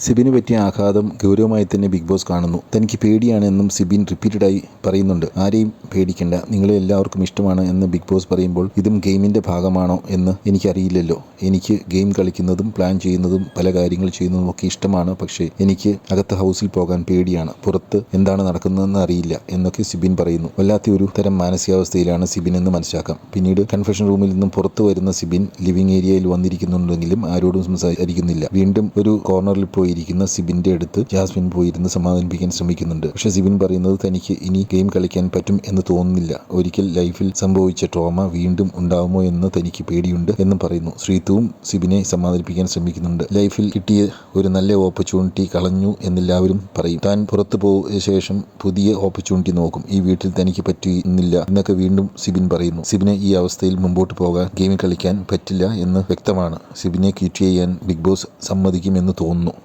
സിബിന് പറ്റിയ ആഘാതം ഗൗരവമായി തന്നെ ബിഗ് ബോസ് കാണുന്നു. തനിക്ക് പേടിയാണെന്നും സിബിൻ റിപ്പീറ്റഡായി പറയുന്നുണ്ട്. ആരെയും പേടിക്കണ്ട, നിങ്ങളെ എല്ലാവർക്കും ഇഷ്ടമാണ് എന്ന് ബിഗ് ബോസ് പറയുമ്പോൾ ഇതും ഗെയിമിൻ്റെ ഭാഗമാണോ എന്ന് എനിക്കറിയില്ലല്ലോ. എനിക്ക് ഗെയിം കളിക്കുന്നതും പ്ലാൻ ചെയ്യുന്നതും പല കാര്യങ്ങൾ ചെയ്യുന്നതും ഒക്കെ ഇഷ്ടമാണ്. പക്ഷേ എനിക്ക് അകത്ത് ഹൗസിൽ പോകാൻ പേടിയാണ്. പുറത്ത് എന്താണ് നടക്കുന്നതെന്ന് അറിയില്ല എന്നൊക്കെ സിബിൻ പറയുന്നു. വല്ലാത്ത ഒരു തരം മാനസികാവസ്ഥയിലാണ് സിബിൻ എന്ന് മനസ്സിലാക്കാം. പിന്നീട് കൺഫെഷൻ റൂമിൽ നിന്നും പുറത്തു വരുന്ന സിബിൻ ലിവിംഗ് ഏരിയയിൽ വന്നിരിക്കുന്നുണ്ടെങ്കിലും ആരോടും സംസാരിക്കുന്നില്ല. വീണ്ടും ഒരു കോർണറിൽ പോയിരിക്കുന്ന സിബിന്റെ അടുത്ത് ജാസ്മിൻ പോയിരുന്ന് സമാധാനിപ്പിക്കാൻ ശ്രമിക്കുന്നുണ്ട്. പക്ഷേ സിബിൻ പറയുന്നത് തനിക്ക് ഇനി ഗെയിം കളിക്കാൻ പറ്റും എന്ന് തോന്നുന്നില്ല. ഒരിക്കൽ ലൈഫിൽ സംഭവിച്ച ട്രോമ വീണ്ടും ഉണ്ടാവുമോ എന്ന് തനിക്ക് പേടിയുണ്ട് എന്നും പറയുന്നു. ശ്രീതുവും സിബിനെ സമാധാനിപ്പിക്കാൻ ശ്രമിക്കുന്നുണ്ട്. ലൈഫിൽ കിട്ടിയ ഒരു നല്ല ഓപ്പർച്യൂണിറ്റി കളഞ്ഞു എന്നെല്ലാവരും പറയും. താൻ പുറത്തു പോയ ശേഷം പുതിയ ഓപ്പർച്യൂണിറ്റി നോക്കും. ഈ വീട്ടിൽ തനിക്ക് പറ്റുന്നില്ല എന്നൊക്കെ വീണ്ടും സിബിൻ പറയുന്നു. സിബിനെ ഈ അവസ്ഥയിൽ മുമ്പോട്ട് പോകാൻ ഗെയിം കളിക്കാൻ പറ്റില്ല എന്ന് വ്യക്തമാണ്. സിബിനെ ക്വിറ്റ് ചെയ്യാൻ ബിഗ് ബോസ് സമ്മതിക്കുമെന്ന് തോന്നുന്നു.